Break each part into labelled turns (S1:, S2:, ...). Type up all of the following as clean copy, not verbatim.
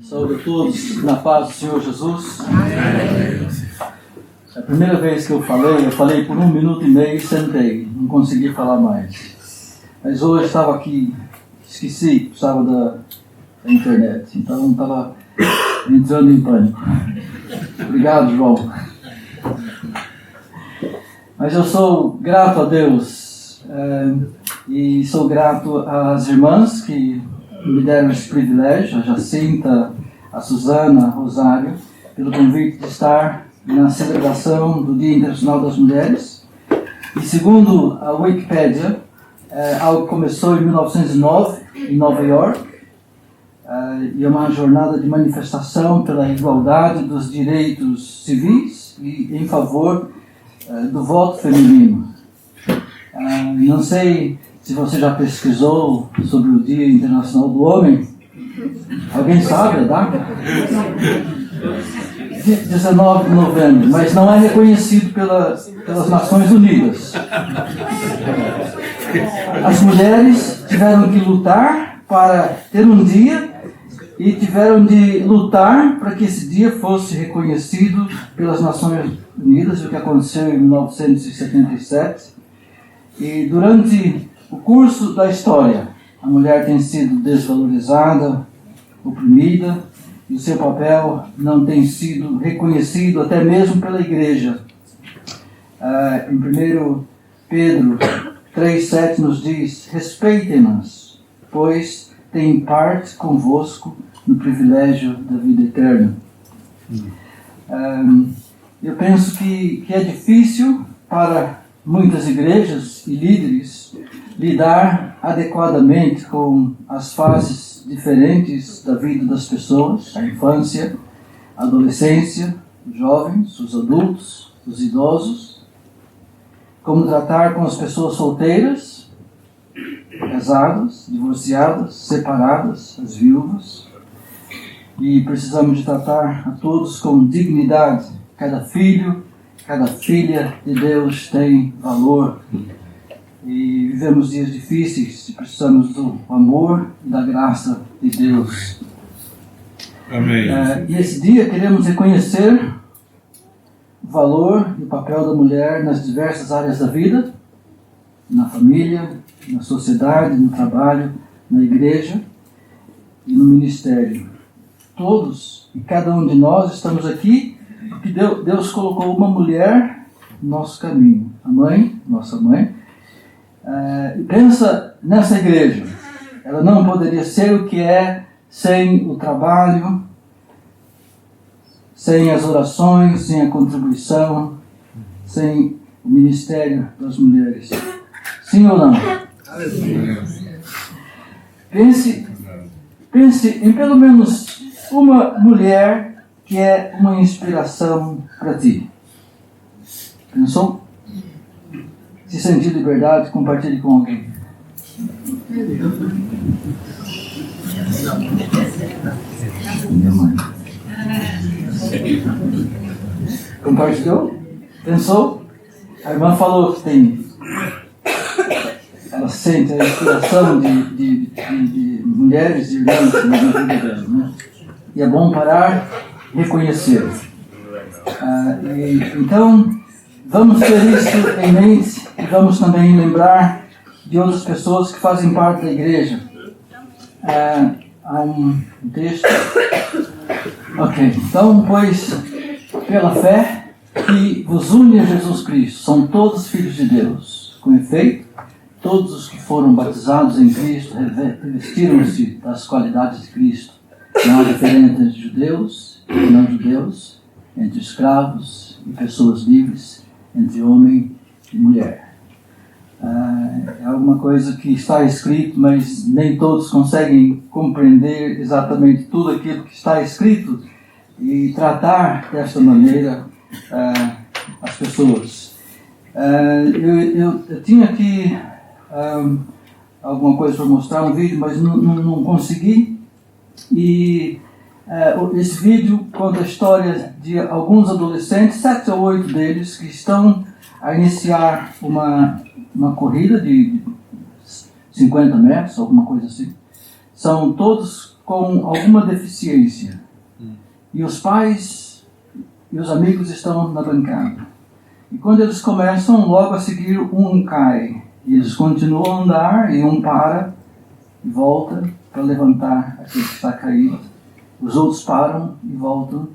S1: Saúde a todos na paz do Senhor Jesus. É a primeira vez que eu falei por 1 minuto e meio e sentei, não consegui falar mais. Mas hoje estava aqui, esqueci, precisava da internet, então estava entrando em pânico. Obrigado, João. Mas eu sou grato a Deus e sou grato às irmãs que me deram esse privilégio, a Jacinta, a Suzana, a Rosário, pelo convite de estar na celebração do Dia Internacional das Mulheres. E segundo a Wikipédia, algo começou em 1909, em Nova York, e é uma jornada de manifestação pela igualdade dos direitos civis e em favor do voto feminino. Não sei se você já pesquisou sobre o Dia Internacional do Homem. Alguém sabe a data? 19 de novembro, mas não é reconhecido pelas Nações Unidas. As mulheres tiveram que lutar para ter um dia e tiveram de lutar para que esse dia fosse reconhecido pelas Nações Unidas, o que aconteceu em 1977. E durante o curso da história, a mulher tem sido desvalorizada, oprimida, e o seu papel não tem sido reconhecido até mesmo pela igreja. Em 1 Pedro 3,7 nos diz: respeitem-nas, pois têm parte convosco no privilégio da vida eterna. Eu penso que é difícil para muitas igrejas e líderes lidar adequadamente com as fases diferentes da vida das pessoas, a infância, a adolescência, os jovens, os adultos, os idosos, como tratar com as pessoas solteiras, casadas, divorciadas, separadas, as viúvas, e precisamos de tratar a todos com dignidade. Cada filho, cada filha de Deus tem valor. E vivemos dias difíceis e precisamos do amor e da graça de Deus.
S2: Amém.
S1: E esse dia queremos reconhecer o valor e o papel da mulher nas diversas áreas da vida, na família, na sociedade, no trabalho, na igreja e no ministério. Todos e cada um de nós estamos aqui porque Deus colocou uma mulher no nosso caminho. A mãe, nossa mãe. Pensa nessa igreja. Ela não poderia ser o que é sem o trabalho, sem as orações, sem a contribuição, sem o ministério das mulheres. Sim ou não? Pense em pelo menos uma mulher que é uma inspiração para ti. Pensou? Se sentir liberdade, compartilhe com alguém. Minha mãe. Compartilhou? Pensou? A irmã falou que ela sente a inspiração de mulheres e irmãs na vida dela, né? E é bom parar e reconhecer. Então, vamos ter isso em mente e vamos também lembrar de outras pessoas que fazem parte da igreja. Há um texto. Ok, então, pois, pela fé que vos une a Jesus Cristo, são todos filhos de Deus. Com efeito, todos os que foram batizados em Cristo revestiram-se das qualidades de Cristo. Não há diferença entre judeus e não judeus, entre escravos e pessoas livres, entre homem e mulher. É alguma coisa que está escrito, mas nem todos conseguem compreender exatamente tudo aquilo que está escrito e tratar desta maneira as pessoas. Eu tinha aqui alguma coisa para mostrar, um vídeo, mas não consegui. E esse vídeo conta a história de alguns adolescentes, 7 ou 8 deles, que estão a iniciar uma corrida de 50 metros, alguma coisa assim. São todos com alguma deficiência. E os pais e os amigos estão na bancada. E quando eles começam, logo a seguir um cai. E eles continuam a andar e um para e volta para levantar aquele que está caído. Os outros param e voltam.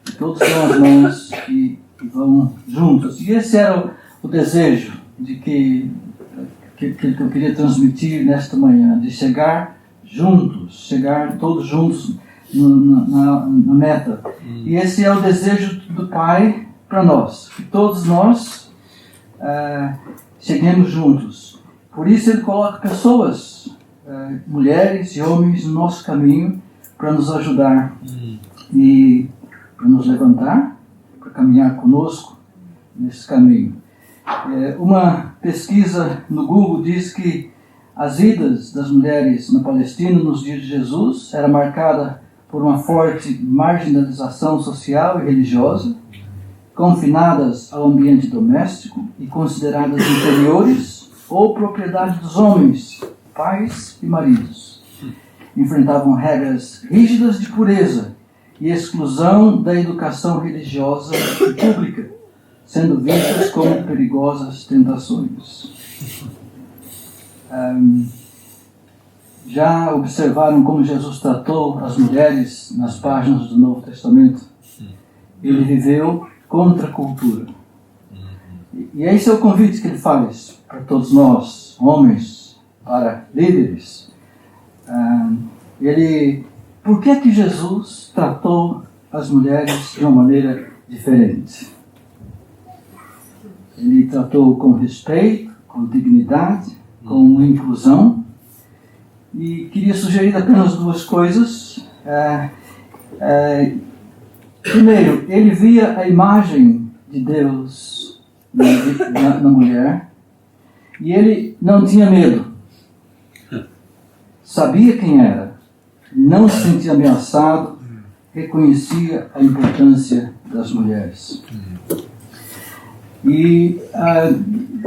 S1: E todos dão as mãos e vão juntos. E esse era o desejo que eu queria transmitir nesta manhã, de chegar juntos, chegar todos juntos na meta. E esse é o desejo do Pai para nós, que todos nós cheguemos juntos. Por isso Ele coloca pessoas, mulheres e homens no nosso caminho para nos ajudar e para nos levantar, para caminhar conosco nesse caminho. Uma pesquisa no Google diz que as vidas das mulheres na Palestina nos dias de Jesus era marcada por uma forte marginalização social e religiosa, confinadas ao ambiente doméstico e consideradas inferiores ou propriedade dos homens, pais e maridos. Enfrentavam regras rígidas de pureza e exclusão da educação religiosa e pública, sendo vistas como perigosas tentações. Já observaram como Jesus tratou as mulheres nas páginas do Novo Testamento? Ele viveu contra a cultura. E esse é o convite que ele faz para todos nós, homens, para líderes. Por que Jesus tratou as mulheres de uma maneira diferente? Ele tratou com respeito, com dignidade, com inclusão. E queria sugerir apenas duas coisas. Primeiro, ele via a imagem de Deus na mulher e ele não tinha medo. Sabia quem era, não se sentia ameaçado, reconhecia a importância das mulheres. E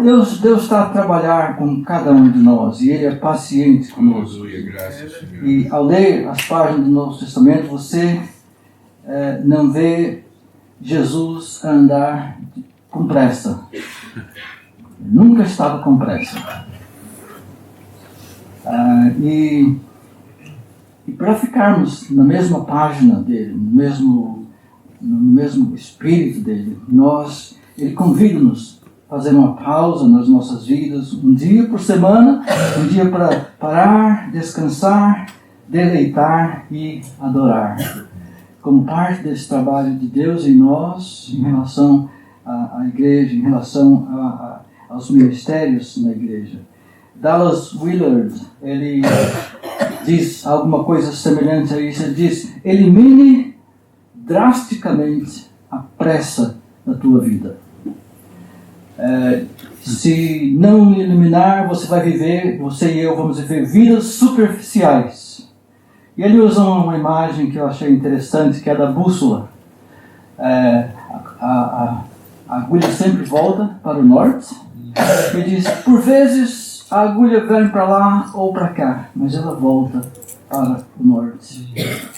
S1: Deus está a trabalhar com cada um de nós e Ele é paciente conosco. E ao ler as páginas do Novo Testamento, você não vê Jesus andar com pressa. Nunca estava com pressa. E para ficarmos na mesma página dele, no mesmo espírito dele, Ele convida-nos a fazer uma pausa nas nossas vidas, um dia por semana, um dia para parar, descansar, deleitar e adorar. Como parte desse trabalho de Deus em nós, em relação à igreja, em relação aos ministérios na igreja. Dallas Willard, ele diz alguma coisa semelhante a isso. Ele diz: elimine drasticamente a pressa da tua vida. Se não eliminar, você e eu vamos viver vidas superficiais. E ele usa uma imagem que eu achei interessante, que é da bússola. A agulha sempre volta para o norte. Ele diz: por vezes a agulha vem para lá ou para cá, mas ela volta para o norte.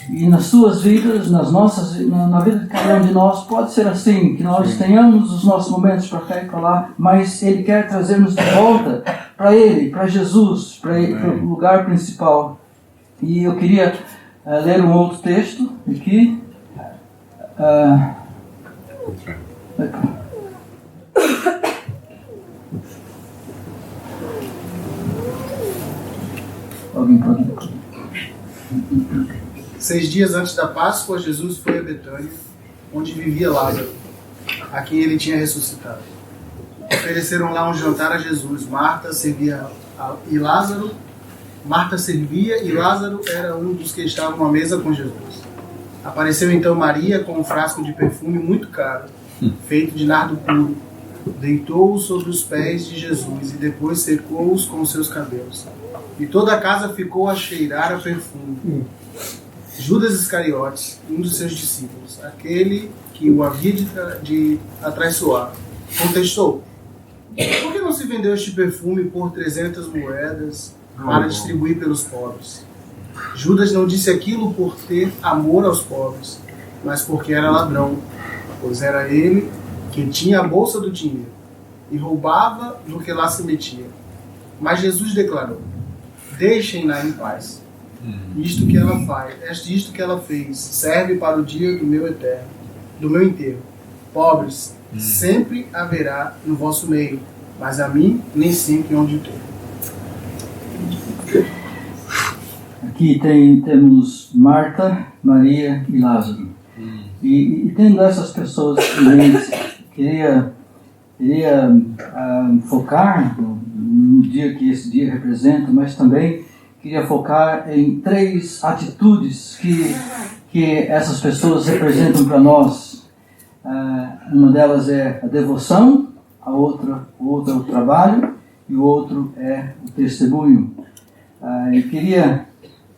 S1: E nas suas vidas, na vida de cada um de nós, pode ser assim, que nós tenhamos os nossos momentos para cá e para lá, mas Ele quer trazer-nos de volta para Ele, para Jesus, para o lugar principal. E eu queria ler um outro texto aqui. Alguém pode...
S3: 6 dias antes da Páscoa, Jesus foi a Betânia, onde vivia Lázaro, a quem ele tinha ressuscitado. Ofereceram lá um jantar a Jesus. Marta servia e Lázaro era um dos que estavam à mesa com Jesus. Apareceu então Maria com um frasco de perfume muito caro, feito de nardo puro. Deitou-o sobre os pés de Jesus e depois secou-os com os seus cabelos. E toda a casa ficou a cheirar a perfume. Judas Iscariotes, um dos seus discípulos, aquele que o havia de atraiçoar, contestou: por que não se vendeu este perfume por 300 moedas para distribuir pelos pobres? Judas não disse aquilo por ter amor aos pobres, mas porque era ladrão, pois era ele quem tinha a bolsa do dinheiro e roubava do que lá se metia. Mas Jesus declarou: deixem-na em paz. Isto que ela fez serve para o dia do meu enterro. Pobres sempre haverá no vosso meio, mas a mim nem sempre onde estou.
S1: Aqui temos Marta, Maria e Lázaro. E tendo essas pessoas em mente, queria focar no dia que esse dia representa, mas também queria focar em 3 atitudes que essas pessoas representam para nós. Uma delas é a devoção, o outro é o trabalho e o outro é o testemunho. Eu queria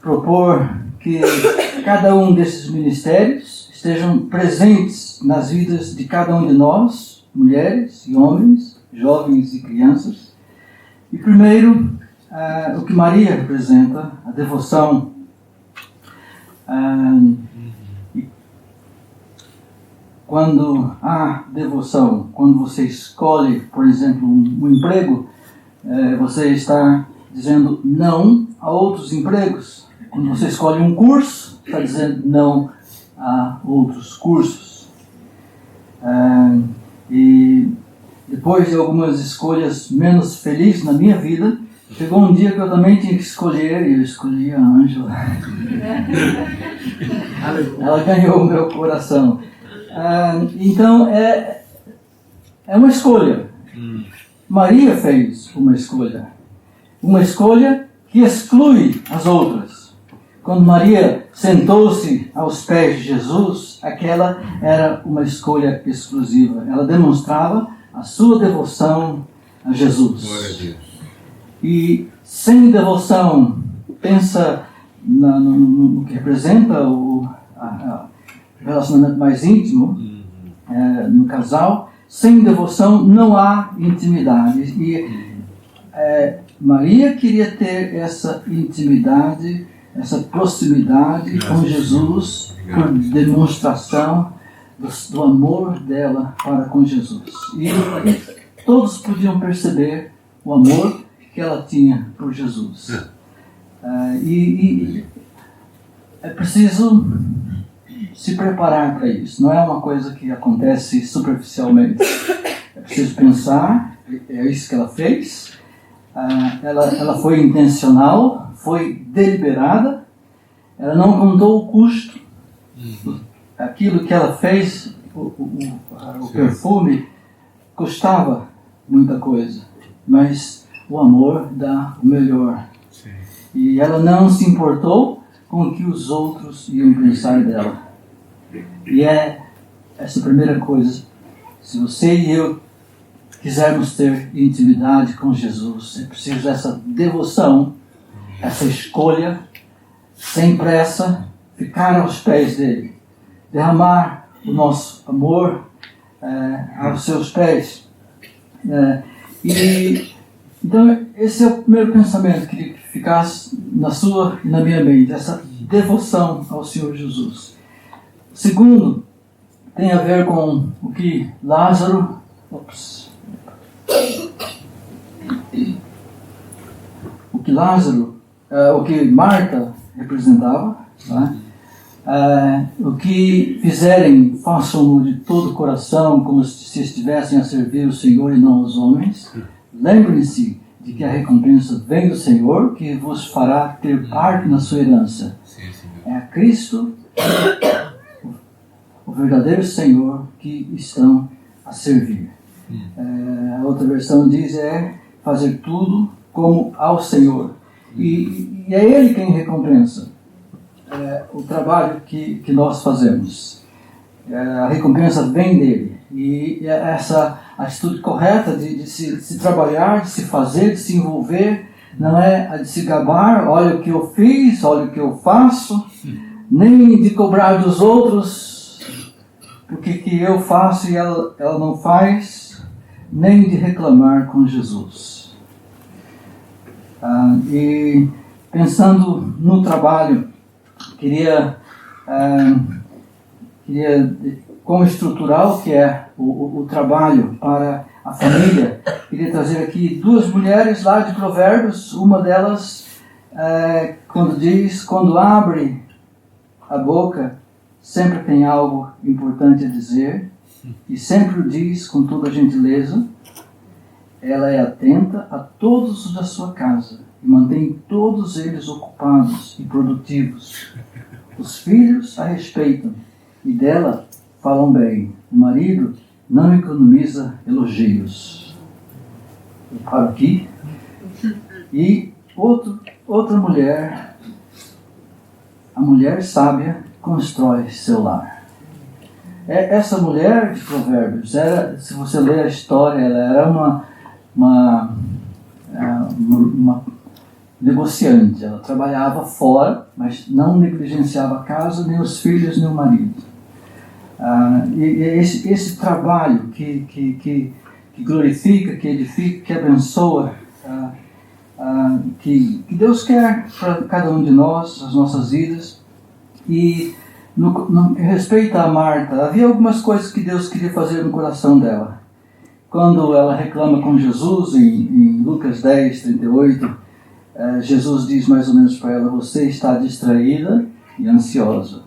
S1: propor que cada um desses ministérios estejam presentes nas vidas de cada um de nós, mulheres e homens, jovens e crianças. E primeiro, o que Maria representa, a devoção. Quando há devoção, quando você escolhe, por exemplo, um emprego, você está dizendo não a outros empregos. Quando você escolhe um curso, está dizendo não a outros cursos. E depois de algumas escolhas menos felizes na minha vida, chegou um dia que eu também tinha que escolher, e eu escolhi a Ângela. Ela ganhou o meu coração. Então, é uma escolha. Maria fez uma escolha que exclui as outras. Quando Maria sentou-se aos pés de Jesus, aquela era uma escolha exclusiva. Ela demonstrava a sua devoção a Jesus.
S2: Glória a Deus.
S1: E sem devoção, pensa no que representa o relacionamento mais íntimo, no casal. Sem devoção não há intimidade. E Maria queria ter essa intimidade, essa proximidade com Jesus, por demonstração do amor dela para com Jesus. E todos podiam perceber o amor que ela tinha por Jesus. E é preciso se preparar para isso. Não é uma coisa que acontece superficialmente. É preciso pensar, é isso que ela fez. Ela foi intencional, foi deliberada. Ela não contou o custo. Aquilo que ela fez, o perfume, custava muita coisa. Mas o amor dá o melhor.
S2: Sim.
S1: E ela não se importou com o que os outros iam pensar dela. E é essa primeira coisa. Se você e eu quisermos ter intimidade com Jesus, é preciso essa devoção, essa escolha, sem pressa, ficar aos pés dele, derramar o nosso amor aos seus pés. Então, esse é o primeiro pensamento que ficasse na sua e na minha mente, essa devoção ao Senhor Jesus. O segundo tem a ver com o que Lázaro... o que Marta representava, tá? O que fizerem, façam-no de todo o coração, como se estivessem a servir o Senhor e não os homens. Lembrem-se de que a recompensa vem do Senhor, que vos fará ter parte na sua herança. É a Cristo, o verdadeiro Senhor, que estão a servir. A outra versão diz fazer tudo como ao Senhor. E é Ele quem recompensa o trabalho que nós fazemos. A recompensa vem dele. E essa atitude correta de se trabalhar, de se fazer, de se envolver, não é a de se gabar, olha o que eu fiz, olha o que eu faço, nem de cobrar dos outros porque que eu faço e ela não faz, nem de reclamar com Jesus. pensando no trabalho, queria como estrutural que é o trabalho para a família, queria trazer aqui duas mulheres lá de Provérbios. Uma delas, quando abre a boca, sempre tem algo importante a dizer, e sempre o diz com toda a gentileza. Ela é atenta a todos os da sua casa e mantém todos eles ocupados e produtivos. Os filhos a respeitam e dela falam bem. O marido não economiza elogios. Eu paro aqui. E outra mulher, a mulher sábia, constrói seu lar. Essa mulher de Provérbios, se você ler a história, ela era uma negociante. Ela trabalhava fora, mas não negligenciava a casa, nem os filhos, nem o marido. E esse trabalho que glorifica, que edifica, que abençoa, que Deus quer para cada um de nós, as nossas vidas. E no respeito a Marta, havia algumas coisas que Deus queria fazer no coração dela. Quando ela reclama com Jesus, em Lucas 10, 38, Jesus diz mais ou menos para ela: você está distraída e ansiosa.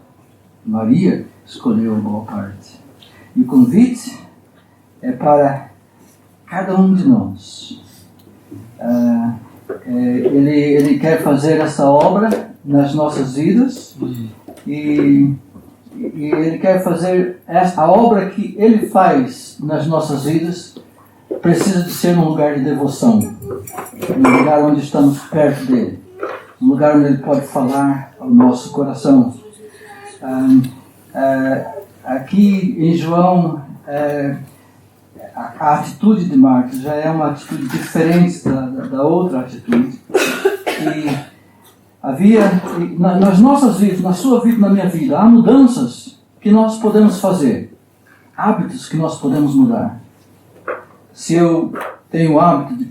S1: Maria escolheu a boa parte. E o convite é para cada um de nós. Ele quer fazer essa obra nas nossas vidas, e Ele quer fazer a obra que Ele faz nas nossas vidas. Precisa de ser num lugar de devoção, num lugar onde estamos perto dEle, num lugar onde Ele pode falar ao nosso coração. Aqui em João, a atitude de Marta já é uma atitude diferente da outra atitude. E havia, nas nossas vidas, na sua vida, na minha vida, há mudanças que nós podemos fazer, hábitos que nós podemos mudar. Se eu tenho o hábito de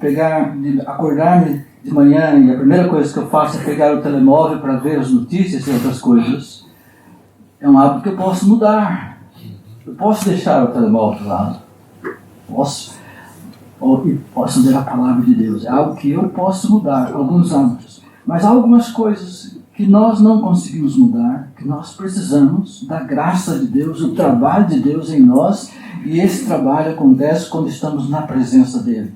S1: acordar-me de manhã e a primeira coisa que eu faço é pegar o telemóvel para ver as notícias e outras coisas, é um hábito que eu posso mudar. Eu posso deixar o telemóvel de lado. Posso ler a palavra de Deus. É algo que eu posso mudar, alguns hábitos. Mas há algumas coisas que nós não conseguimos mudar, que nós precisamos da graça de Deus, do trabalho de Deus em nós, e esse trabalho acontece quando estamos na presença dEle,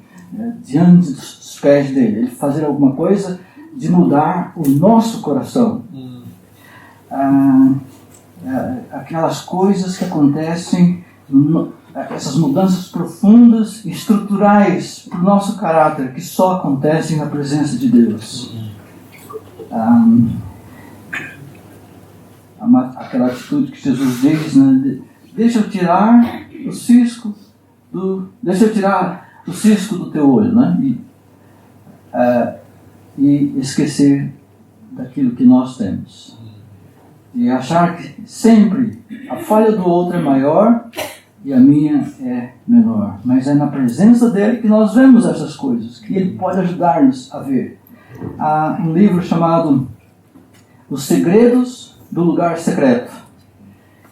S1: diante dos pés dEle. Ele fazer alguma coisa de mudar o nosso coração. Aquelas coisas que acontecem, essas mudanças profundas e estruturais para o nosso caráter, que só acontecem na presença de Deus. Aquela atitude que Jesus diz, né? Deixa eu tirar o cisco do teu olho, né? E esquecer daquilo que nós temos. E achar que sempre a falha do outro é maior e a minha é menor. Mas é na presença dele que nós vemos essas coisas, que ele pode ajudar-nos a ver. Há um livro chamado Os Segredos do Lugar Secreto,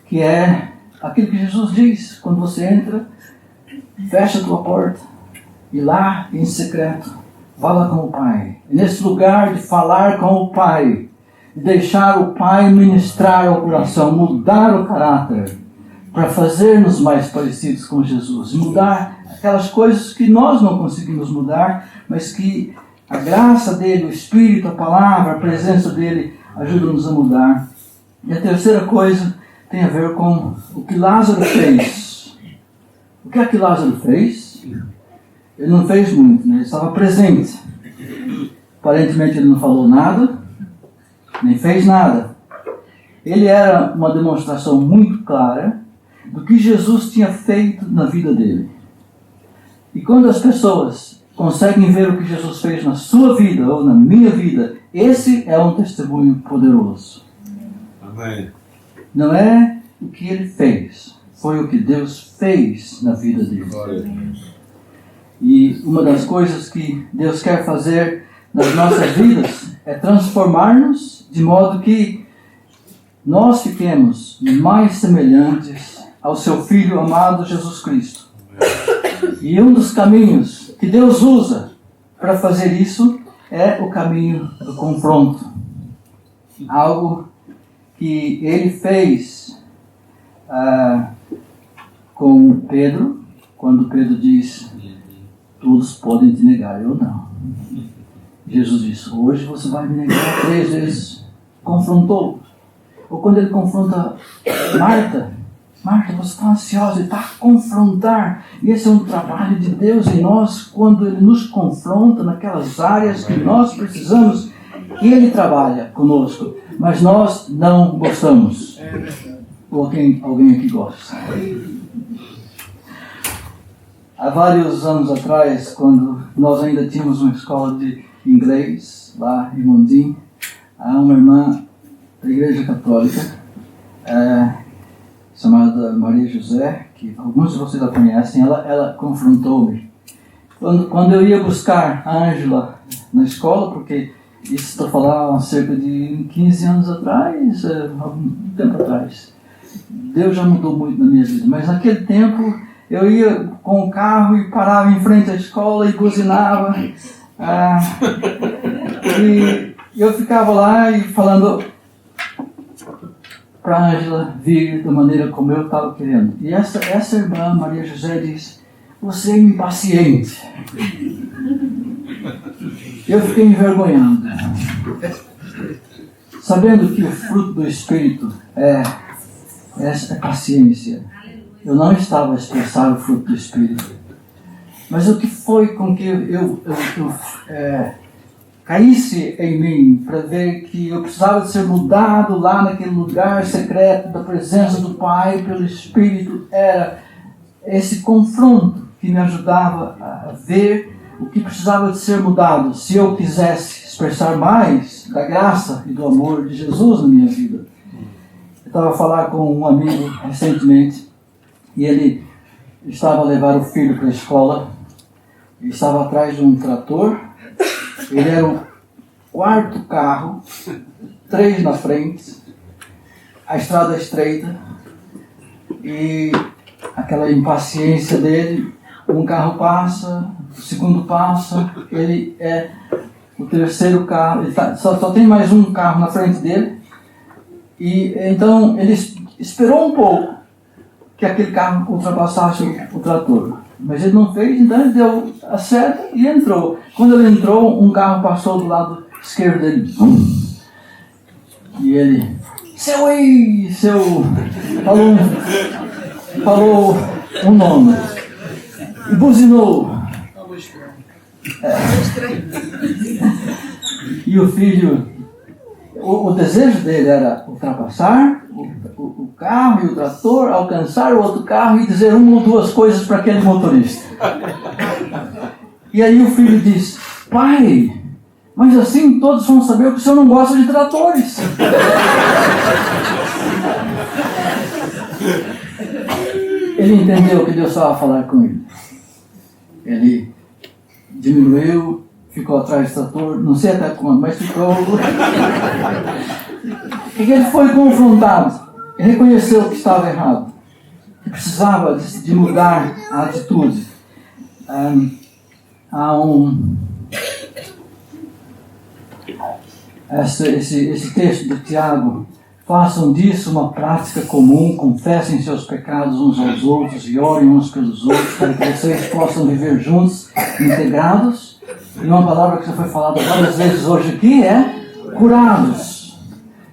S1: que é aquilo que Jesus diz: quando você entra, fecha a tua porta e lá em secreto fala com o Pai. E nesse lugar de falar com o Pai, de deixar o Pai ministrar ao coração, mudar o caráter, para fazer-nos mais parecidos com Jesus, mudar aquelas coisas que nós não conseguimos mudar, mas que a graça dele, o Espírito, a palavra, a presença dele ajuda-nos a mudar. E a terceira coisa tem a ver com o que Lázaro fez. O que é que Lázaro fez? Ele não fez muito, né? Ele estava presente. Aparentemente ele não falou nada, nem fez nada. Ele era uma demonstração muito clara do que Jesus tinha feito na vida dele. E quando as pessoas conseguem ver o que Jesus fez na sua vida ou na minha vida, esse é um testemunho poderoso.
S2: Amém.
S1: Não é o que ele fez, foi o que Deus fez na vida dele. E uma das coisas que Deus quer fazer nas nossas vidas é transformar-nos de modo que nós fiquemos mais semelhantes ao seu Filho amado Jesus Cristo. E um dos caminhos que Deus usa para fazer isso é o caminho do confronto. Algo que ele fez com Pedro, quando Pedro diz: todos podem te negar, eu não. Jesus disse: hoje você vai me negar 3 vezes. Confrontou. Ou quando ele confronta Marta: Marta, você está ansiosa, ele está a confrontar. E esse é um trabalho de Deus em nós, quando ele nos confronta naquelas áreas que nós precisamos que ele trabalha conosco, mas nós não gostamos. Ou alguém aqui gosta. Há vários anos atrás, quando nós ainda tínhamos uma escola de inglês lá em Mondim, há uma irmã da Igreja Católica chamada Maria José, que alguns de vocês a conhecem. Ela confrontou-me quando eu ia buscar a Ângela na escola, porque isso estou falando há cerca de 15 anos atrás, algum tempo atrás. Deus já mudou muito na minha vida, mas naquele tempo eu ia com o carro e parava em frente à escola e buzinava. E eu ficava lá e falando para a Ângela vir da maneira como eu estava querendo. E essa irmã, Maria José, diz: você é impaciente. Eu fiquei envergonhado, sabendo que o fruto do Espírito é paciência. Eu não estava a expressar o fruto do Espírito. Mas o que foi com que eu caísse em mim para ver que eu precisava de ser mudado lá naquele lugar secreto da presença do Pai pelo Espírito, era esse confronto que me ajudava a ver o que precisava de ser mudado, se eu quisesse expressar mais da graça e do amor de Jesus na minha vida. Eu estava a falar com um amigo recentemente, e ele estava a levar o filho para a escola, e estava atrás de um trator. Ele era o 4º carro, 3 na frente, a estrada estreita, e aquela impaciência dele. Um carro passa, o segundo passa, ele é o 3º carro, ele só tem mais um carro na frente dele, e então ele esperou um pouco que aquele carro ultrapassasse o trator, mas ele não fez. Então ele deu a seta e entrou. Quando ele entrou, um carro passou do lado esquerdo dele, e ele: falou um nome e buzinou. E o filho, o desejo dele era ultrapassar o carro e o trator, alcançar o outro carro e dizer uma ou duas coisas para aquele motorista. E aí o filho diz: pai, mas assim todos vão saber que o senhor não gosta de tratores. Ele entendeu que Deus estava a falar com ele. Ele diminuiu, ficou atrás do trator, não sei até quando, mas ficou. E ele foi confrontado, reconheceu que estava errado, que precisava de mudar a atitude. Esse texto de Tiago: façam disso uma prática comum, confessem seus pecados uns aos outros e orem uns pelos outros, para que vocês possam viver juntos, integrados. E uma palavra que já foi falada várias vezes hoje aqui é curados.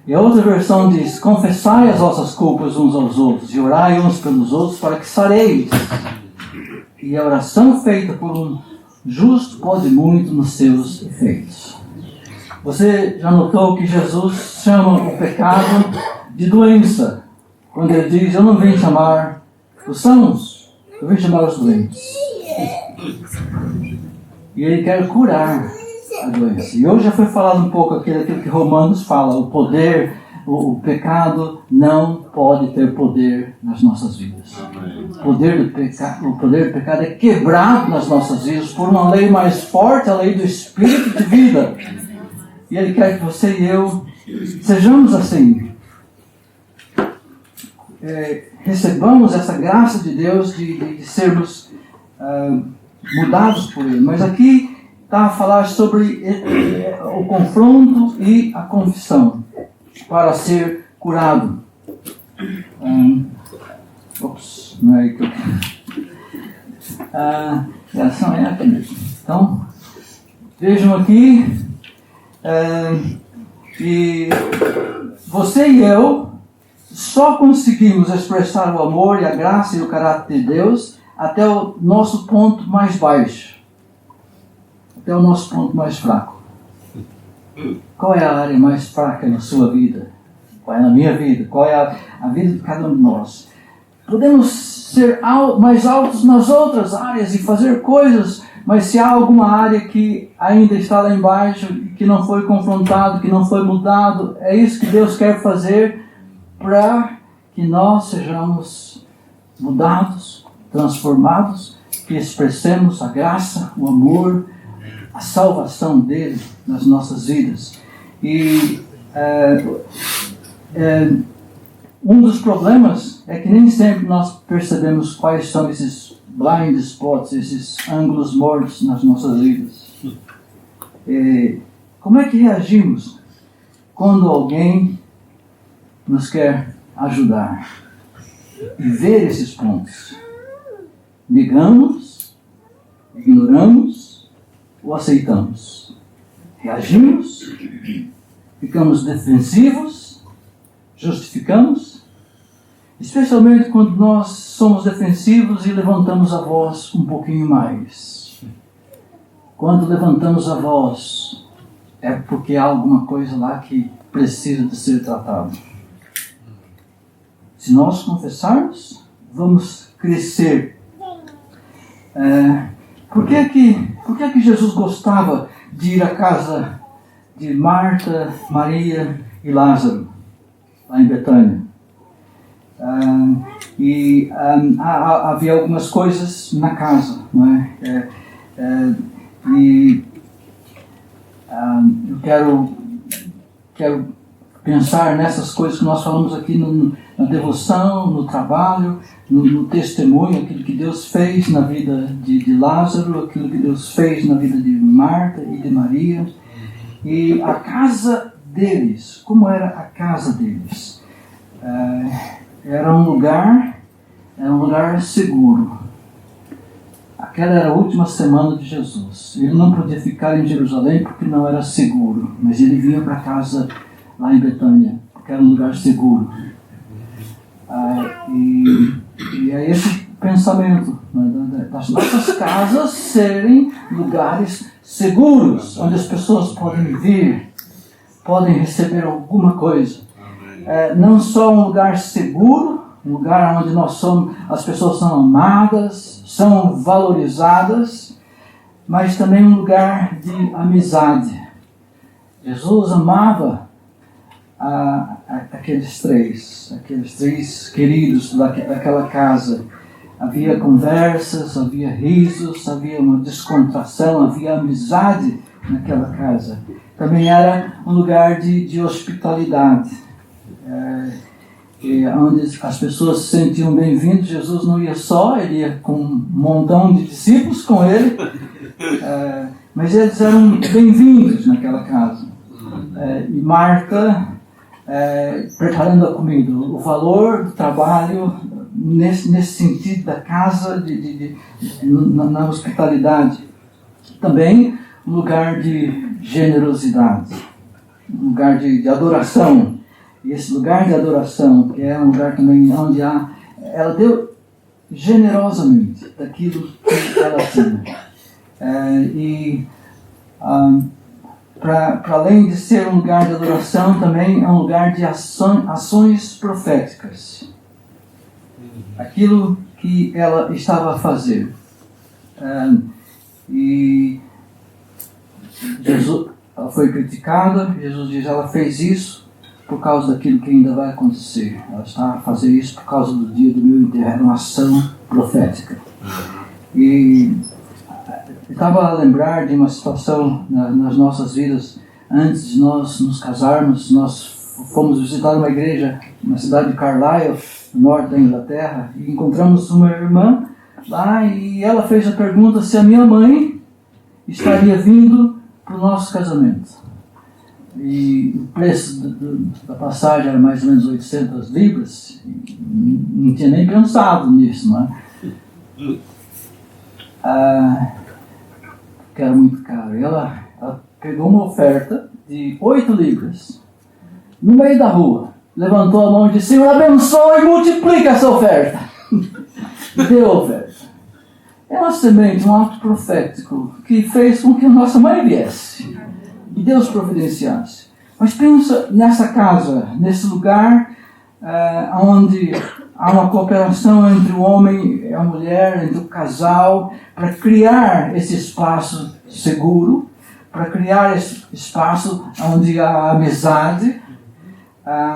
S1: E a outra versão diz: confessai as vossas culpas uns aos outros e orai uns pelos outros para que sareis. E a oração feita por um justo pode muito nos seus efeitos. Você já notou que Jesus chama o pecado de doença, quando ele diz: eu não vim chamar os sãos, eu vim chamar os doentes. E ele quer curar a doença. E hoje já foi falado um pouco aquilo que Romanos fala: o poder, o pecado não pode ter poder nas nossas vidas. O poder do pecado é quebrado nas nossas vidas por uma lei mais forte, a lei do Espírito de vida. E Ele quer que você e eu sejamos assim. Recebamos essa graça de Deus de sermos mudados por Ele. Mas aqui está a falar sobre o confronto e a confissão para ser curado. Não é que eu... A reação é essa mesmo. Então, vejam aqui, e você e eu só conseguimos expressar o amor e a graça e o caráter de Deus até o nosso ponto mais baixo, até o nosso ponto mais fraco. Qual é a área mais fraca na sua vida? Qual é na minha vida? Qual é a vida de cada um de nós? Podemos ser mais altos nas outras áreas e fazer coisas, mas se há alguma área que ainda está lá embaixo, que não foi confrontado, que não foi mudado, é isso que Deus quer fazer para que nós sejamos mudados, transformados, que expressemos a graça, o amor, a salvação dele nas nossas vidas. E um dos problemas é que nem sempre nós percebemos quais são esses blind spots, esses ângulos mortos nas nossas vidas. Como é que reagimos quando alguém nos quer ajudar e ver esses pontos? Negamos, ignoramos ou aceitamos? Reagimos? Ficamos defensivos? Justificamos? Especialmente quando nós somos defensivos e levantamos a voz um pouquinho mais. Quando levantamos a voz, é porque há alguma coisa lá que precisa de ser tratado. Se nós confessarmos, vamos crescer. Por que que Jesus gostava de ir à casa de Marta, Maria e Lázaro, lá em Betânia? Havia algumas coisas na casa, não é? Eu quero pensar nessas coisas que nós falamos aqui na devoção, no trabalho, no testemunho, aquilo que Deus fez na vida de Lázaro, aquilo que Deus fez na vida de Marta e de Maria. E a casa deles, como era a casa deles? Era um lugar seguro. Aquela era a última semana de Jesus. Ele não podia ficar em Jerusalém porque não era seguro, mas ele vinha para casa lá em Betânia, porque era um lugar seguro. E é esse pensamento, né, das nossas casas serem lugares seguros, onde as pessoas podem vir, podem receber alguma coisa. Não só um lugar seguro, um lugar onde as pessoas são amadas, são valorizadas, mas também um lugar de amizade. Jesus amava aqueles três queridos daquela casa. Havia conversas, havia risos, havia uma descontração, havia amizade naquela casa. Também era um lugar de hospitalidade, onde as pessoas se sentiam bem-vindas. Jesus não ia só, ele ia com um montão de discípulos com ele, mas eles eram bem-vindos naquela casa. E Marta preparando a comida, o valor do trabalho nesse sentido da casa, na hospitalidade. Também um lugar de generosidade, um lugar de adoração. E esse lugar de adoração, que é um lugar também onde ela deu generosamente daquilo que ela tinha. Para além de ser um lugar de adoração, também é um lugar de ações proféticas. Aquilo que ela estava a fazer. E Jesus, ela foi criticada, Jesus diz, ela fez isso por causa daquilo que ainda vai acontecer. Ela está a fazer isso por causa do dia do meu enterro. Era uma ação profética. E eu estava a lembrar de uma situação nas nossas vidas antes de nós nos casarmos, nós fomos visitar uma igreja na cidade de Carlisle, no norte da Inglaterra, e encontramos uma irmã lá e ela fez a pergunta se a minha mãe estaria vindo para o nosso casamento. E o preço da passagem era mais ou menos 800 libras, e não tinha nem pensado nisso, não é? Que era muito caro. E ela pegou uma oferta de 8 libras no meio da rua, levantou a mão e disse: Senhor, abençoe e multiplica essa oferta. E deu a oferta. É uma semente, um ato profético que fez com que a nossa mãe viesse e Deus providenciasse. Mas pensa nessa casa, nesse lugar onde há uma cooperação entre o homem e a mulher, entre o casal, para criar esse espaço seguro, para criar esse espaço onde há amizade,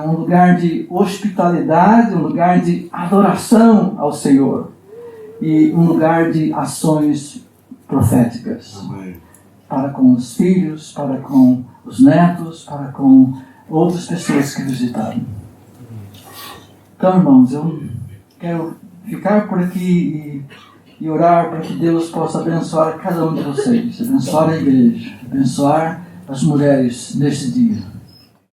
S1: um lugar de hospitalidade, um lugar de adoração ao Senhor e um lugar de ações proféticas.
S2: Amém.
S1: Para com os filhos, para com os netos, para com outras pessoas que visitaram. Então, irmãos, eu quero ficar por aqui e orar para que Deus possa abençoar cada um de vocês, abençoar a igreja, abençoar as mulheres neste dia.